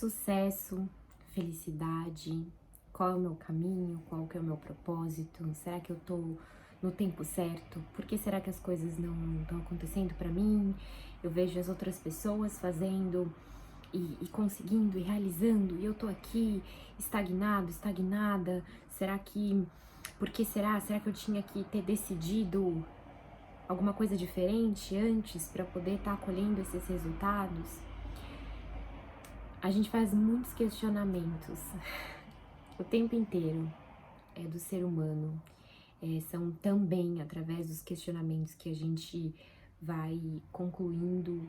Sucesso, felicidade, qual é o meu caminho, qual que é o meu propósito, será que eu tô no tempo certo? Por que será que as coisas não estão acontecendo pra mim? Eu vejo as outras pessoas fazendo e conseguindo e realizando e eu tô aqui estagnado, estagnada, será que... Por que será? Será que eu tinha que ter decidido alguma coisa diferente antes para poder estar colhendo esses resultados? A gente faz muitos questionamentos o tempo inteiro do ser humano. São também através dos questionamentos que a gente vai concluindo,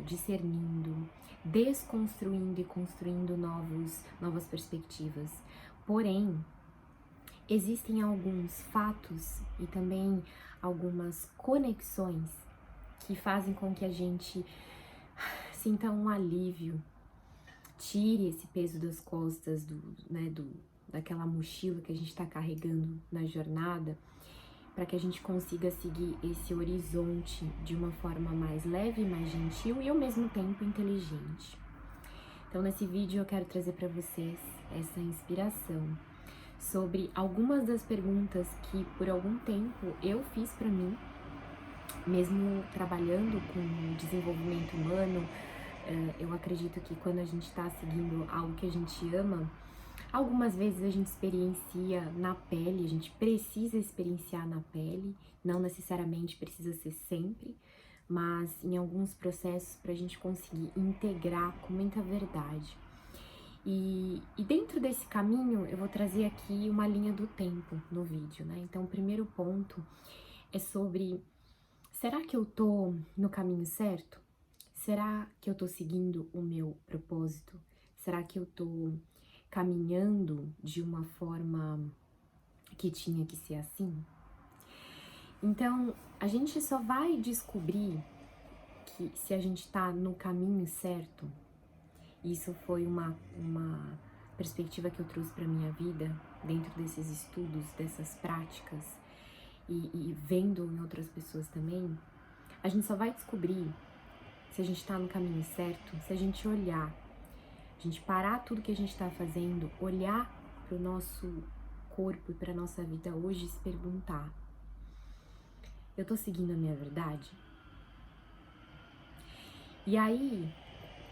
discernindo, desconstruindo e construindo novas perspectivas. Porém, existem alguns fatos e também algumas conexões que fazem com que a gente sinta um alívio, tire esse peso das costas daquela mochila que a gente está carregando na jornada, para que a gente consiga seguir esse horizonte de uma forma mais leve, mais gentil e ao mesmo tempo inteligente. Então, nesse vídeo eu quero trazer para vocês essa inspiração sobre algumas das perguntas que por algum tempo eu fiz para mim, mesmo trabalhando com desenvolvimento humano. Eu acredito que quando a gente está seguindo algo que a gente ama, algumas vezes a gente experiencia na pele, a gente precisa experienciar na pele, não necessariamente precisa ser sempre, mas em alguns processos para a gente conseguir integrar com muita verdade. E dentro desse caminho eu vou trazer aqui uma linha do tempo no vídeo, né? Então o primeiro ponto é sobre: será que eu tô no caminho certo? Será que eu tô seguindo o meu propósito? Será que eu tô caminhando de uma forma que tinha que ser assim? Então, a gente só vai descobrir que se a gente tá no caminho certo. Isso foi uma perspectiva que eu trouxe para minha vida dentro desses estudos, dessas práticas e vendo em outras pessoas também. A gente só vai descobrir se a gente tá no caminho certo se a gente olhar, a gente parar tudo que a gente tá fazendo, olhar pro nosso corpo e pra nossa vida hoje e se perguntar: eu tô seguindo a minha verdade? E aí,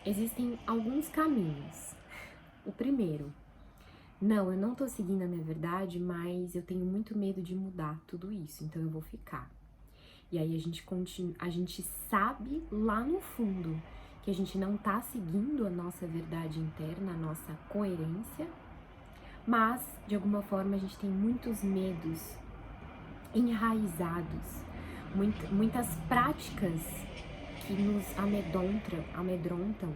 existem alguns caminhos. O primeiro: não, eu não tô seguindo a minha verdade, mas eu tenho muito medo de mudar tudo isso, então eu vou ficar. E aí a gente sabe lá no fundo que a gente não tá seguindo a nossa verdade interna, a nossa coerência, mas de alguma forma a gente tem muitos medos enraizados, muitas práticas que nos amedrontam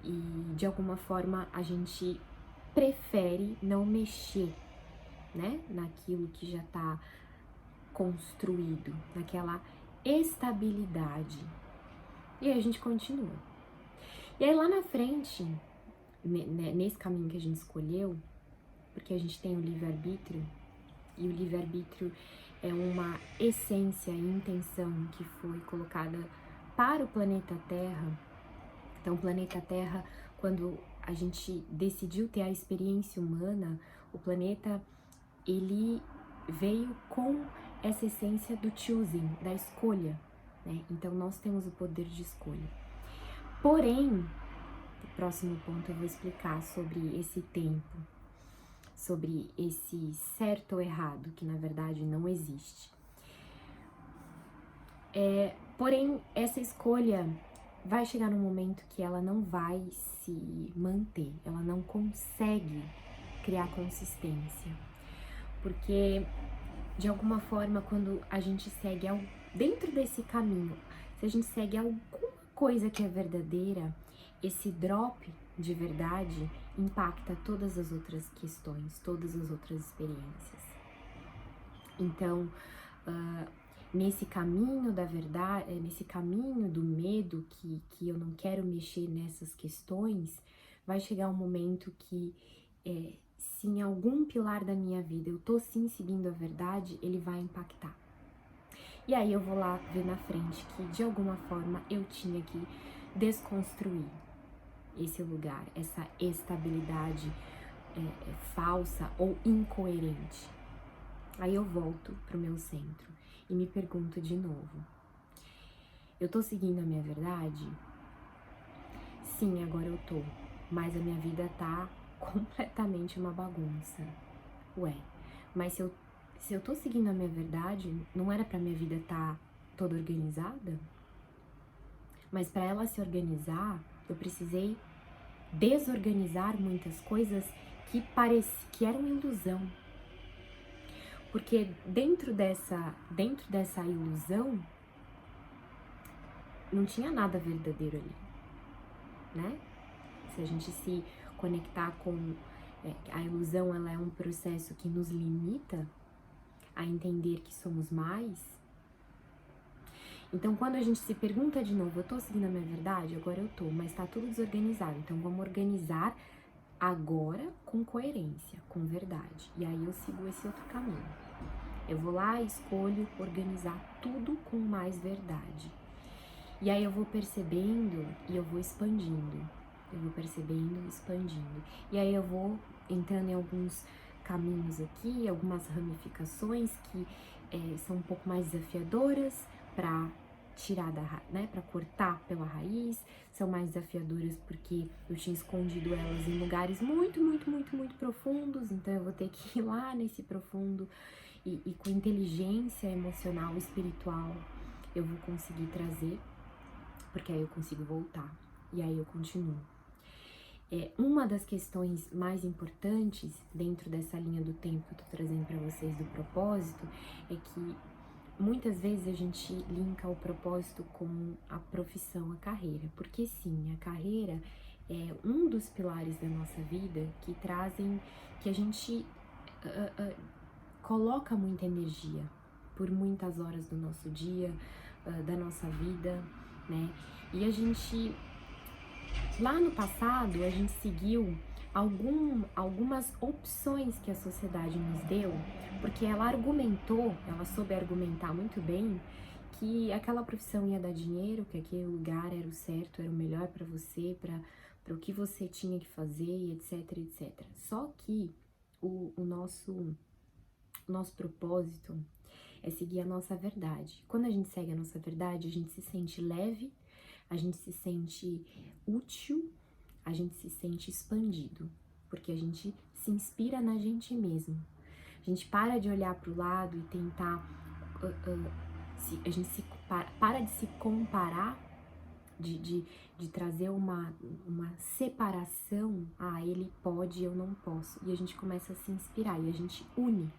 e de alguma forma a gente prefere não mexer, né, naquilo que já tá construído, naquela estabilidade. E aí a gente continua. E aí lá na frente, nesse caminho que a gente escolheu, porque a gente tem o livre-arbítrio, e o livre-arbítrio é uma essência e intenção que foi colocada para o planeta Terra. Então, o planeta Terra, quando a gente decidiu ter a experiência humana, o planeta, ele veio com essa essência do choosing, da escolha, né? Então, nós temos o poder de escolha. Porém, no próximo ponto eu vou explicar sobre esse tempo, sobre esse certo ou errado, que na verdade não existe. Porém, essa escolha vai chegar num momento que ela não vai se manter, ela não consegue criar consistência, porque de alguma forma, quando a gente segue dentro desse caminho, se a gente segue alguma coisa que é verdadeira, esse drop de verdade impacta todas as outras questões, todas as outras experiências. Então, nesse caminho da verdade, nesse caminho do medo, que eu não quero mexer nessas questões, vai chegar um momento que, se em algum pilar da minha vida eu tô sim seguindo a verdade, ele vai impactar. E aí eu vou lá ver na frente que de alguma forma eu tinha que desconstruir. esse lugar, essa estabilidade falsa ou incoerente. Aí eu volto pro meu centro e me pergunto de novo: eu tô seguindo a minha verdade? Sim, agora eu tô, mas a minha vida tá completamente uma bagunça. Ué, mas se eu tô seguindo a minha verdade, não era pra minha vida estar toda organizada? Mas para ela se organizar, eu precisei desorganizar muitas coisas que eram ilusão. Porque dentro dessa ilusão não tinha nada verdadeiro ali, né? Se a gente se conectar com a ilusão, ela é um processo que nos limita a entender que somos mais. Então, quando a gente se pergunta de novo, eu tô seguindo a minha verdade? Agora eu tô, mas tá tudo desorganizado. Então, vamos organizar agora com coerência, com verdade. E aí eu sigo esse outro caminho. Eu vou lá e escolho organizar tudo com mais verdade. E aí eu vou percebendo e eu vou expandindo. Eu vou percebendo e expandindo. E aí eu vou entrando em alguns caminhos aqui, algumas ramificações que são um pouco mais desafiadoras para tirar para cortar pela raiz, são mais desafiadoras porque eu tinha escondido elas em lugares muito, muito, muito, muito profundos, então eu vou ter que ir lá nesse profundo e com inteligência emocional, espiritual, eu vou conseguir trazer, porque aí eu consigo voltar, e aí eu continuo. Uma das questões mais importantes dentro dessa linha do tempo que eu tô trazendo para vocês do propósito é que muitas vezes a gente linka o propósito com a profissão, a carreira, porque sim, a carreira é um dos pilares da nossa vida que a gente coloca muita energia por muitas horas do nosso dia, da nossa vida, né? E a gente, lá no passado, a gente seguiu algumas opções que a sociedade nos deu, porque ela soube argumentar muito bem que aquela profissão ia dar dinheiro, que aquele lugar era o certo, era o melhor para você, para o que você tinha que fazer, etc, etc. Só que o nosso propósito é seguir a nossa verdade. Quando a gente segue a nossa verdade, a gente se sente leve, a gente se sente útil, a gente se sente expandido, porque a gente se inspira na gente mesmo. A gente para de olhar para o lado e tentar, a gente para de se comparar, de trazer uma separação, ele pode, eu não posso, e a gente começa a se inspirar, e a gente une.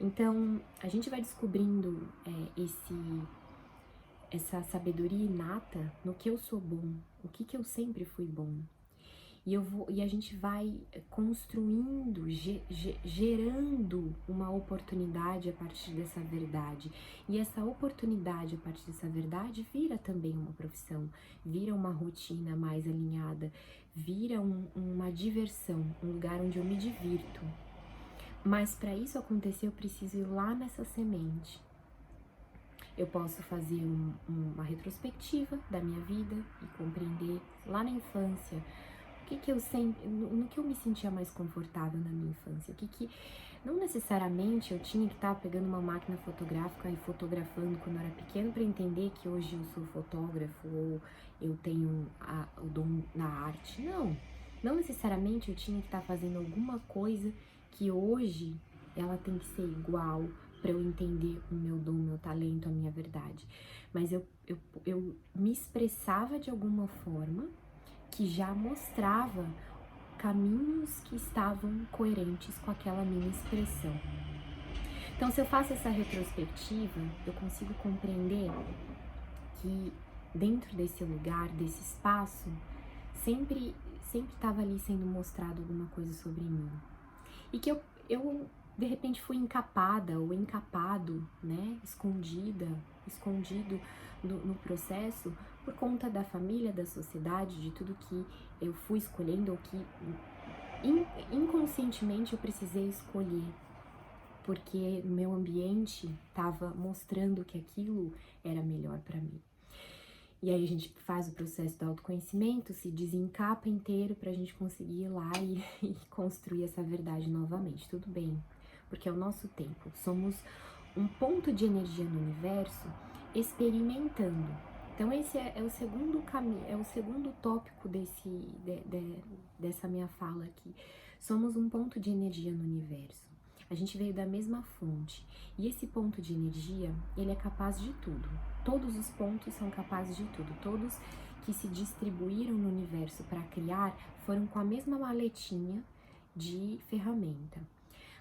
Então, a gente vai descobrindo essa sabedoria inata no que eu sou bom, o que eu sempre fui bom. E a gente vai construindo, gerando uma oportunidade a partir dessa verdade. E essa oportunidade a partir dessa verdade vira também uma profissão, vira uma rotina mais alinhada, vira uma diversão, um lugar onde eu me divirto. Mas para isso acontecer, eu preciso ir lá nessa semente. Eu posso fazer uma retrospectiva da minha vida e compreender lá na infância no que eu me sentia mais confortável na minha infância. Não necessariamente eu tinha que estar pegando uma máquina fotográfica e fotografando quando eu era pequeno para entender que hoje eu sou fotógrafo ou eu tenho o dom na arte. Não necessariamente eu tinha que estar fazendo alguma coisa que hoje ela tem que ser igual para eu entender o meu dom, o meu talento, a minha verdade. Mas eu me expressava de alguma forma que já mostrava caminhos que estavam coerentes com aquela minha expressão. Então, se eu faço essa retrospectiva, eu consigo compreender que dentro desse lugar, desse espaço, sempre estava ali sendo mostrado alguma coisa sobre mim. E que eu de repente fui encapada ou encapado, né, escondido no processo por conta da família, da sociedade, de tudo que eu fui escolhendo ou que inconscientemente eu precisei escolher, porque o meu ambiente estava mostrando que aquilo era melhor para mim. E aí a gente faz o processo do autoconhecimento, se desencapa inteiro pra gente conseguir ir lá e construir essa verdade novamente. Tudo bem, porque é o nosso tempo. Somos um ponto de energia no universo experimentando. Então esse é o segundo caminho, é o segundo tópico dessa minha fala aqui. Somos um ponto de energia no universo. A gente veio da mesma fonte. E esse ponto de energia, ele é capaz de tudo. Todos os pontos são capazes de tudo. Todos que se distribuíram no universo para criar foram com a mesma maletinha de ferramenta.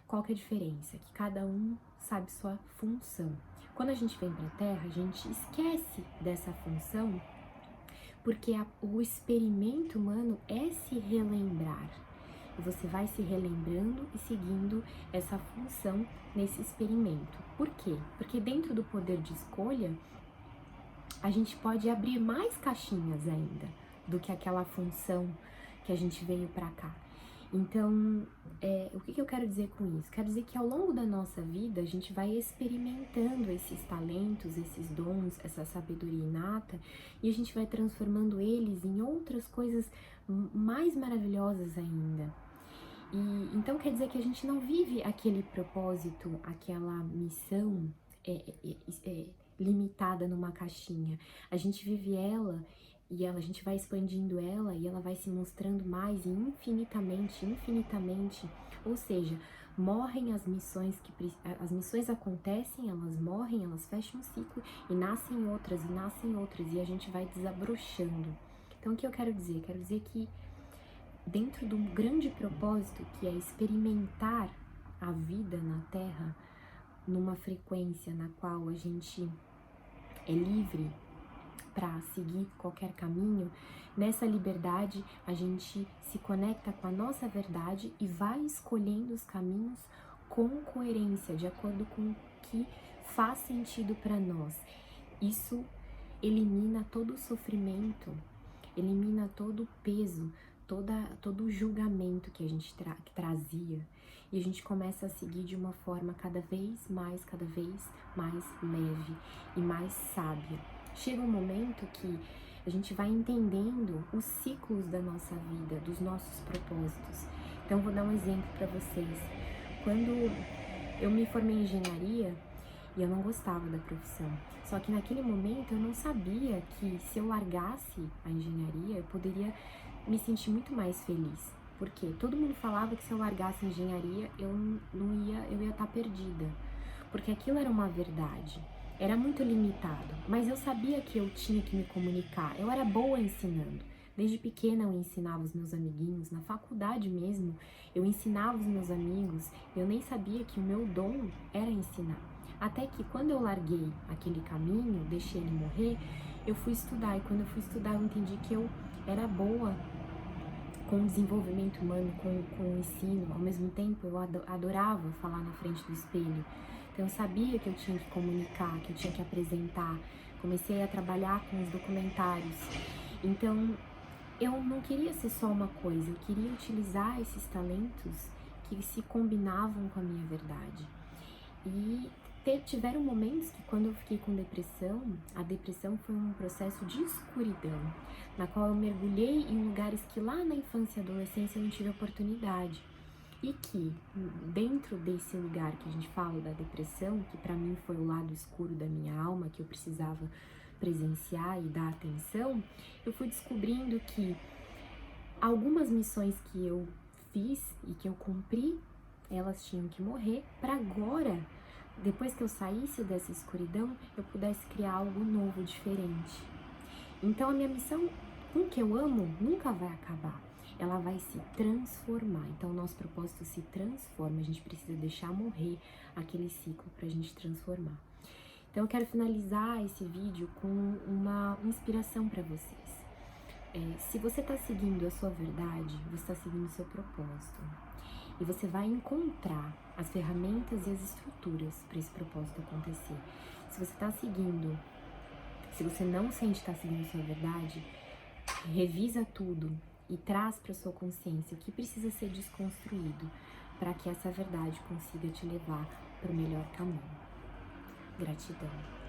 Qual que é a diferença? Que cada um sabe sua função. Quando a gente vem para a Terra, a gente esquece dessa função, porque o experimento humano é se relembrar. E você vai se relembrando e seguindo essa função nesse experimento. Por quê? Porque dentro do poder de escolha, a gente pode abrir mais caixinhas ainda do que aquela função que a gente veio para cá. Então, o que eu quero dizer com isso? Quero dizer que ao longo da nossa vida, a gente vai experimentando esses talentos, esses dons, essa sabedoria inata, e a gente vai transformando eles em outras coisas mais maravilhosas ainda. E então quer dizer que a gente não vive aquele propósito, aquela missão limitada numa caixinha. A gente vive ela e a gente vai expandindo ela e ela vai se mostrando mais infinitamente, infinitamente. Ou seja, morrem as missões as missões acontecem, elas morrem, elas fecham um ciclo e nascem outras e a gente vai desabrochando. Então o que eu quero dizer? Quero dizer que dentro de um grande propósito que é experimentar a vida na Terra numa frequência na qual a gente é livre para seguir qualquer caminho, nessa liberdade a gente se conecta com a nossa verdade e vai escolhendo os caminhos com coerência, de acordo com o que faz sentido para nós. Isso elimina todo o sofrimento, elimina todo o peso, todo o julgamento que a gente trazia, e a gente começa a seguir de uma forma cada vez mais leve e mais sábia. Chega um momento que a gente vai entendendo os ciclos da nossa vida, dos nossos propósitos. Então vou dar um exemplo para vocês. Quando eu me formei em engenharia, e eu não gostava da profissão. Só que naquele momento eu não sabia que se eu largasse a engenharia, eu poderia me sentir muito mais feliz. Porque todo mundo falava que se eu largasse a engenharia, eu ia estar perdida. Porque aquilo era uma verdade. Era muito limitado. Mas eu sabia que eu tinha que me comunicar. Eu era boa ensinando. Desde pequena eu ensinava os meus amiguinhos, na faculdade mesmo, eu ensinava os meus amigos. Eu nem sabia que o meu dom era ensinar. Até que quando eu larguei aquele caminho, deixei ele morrer, eu fui estudar. E quando eu fui estudar, eu entendi que eu era boa com o desenvolvimento humano, com o ensino. Ao mesmo tempo, eu adorava falar na frente do espelho. Então, eu sabia que eu tinha que comunicar, que eu tinha que apresentar. Comecei a trabalhar com os documentários. Então, eu não queria ser só uma coisa, eu queria utilizar esses talentos que se combinavam com a minha verdade. E tiveram momentos que, quando eu fiquei com depressão, a depressão foi um processo de escuridão, na qual eu mergulhei em lugares que lá na infância e adolescência eu não tive oportunidade. E que, dentro desse lugar que a gente fala da depressão, que para mim foi o lado escuro da minha alma, que eu precisava presenciar e dar atenção, eu fui descobrindo que algumas missões que eu fiz e que eu cumpri, elas tinham que morrer para agora, depois que eu saísse dessa escuridão, eu pudesse criar algo novo, diferente. Então a minha missão com o que eu amo nunca vai acabar, ela vai se transformar. Então o nosso propósito se transforma, a gente precisa deixar morrer aquele ciclo para a gente transformar. Então eu quero finalizar esse vídeo com uma inspiração para vocês. Se você está seguindo a sua verdade, você está seguindo o seu propósito. E você vai encontrar as ferramentas e as estruturas para esse propósito acontecer. Se você está seguindo, se você não sente estar seguindo a sua verdade, revisa tudo e traz para sua consciência o que precisa ser desconstruído para que essa verdade consiga te levar para o melhor caminho. Gratidão.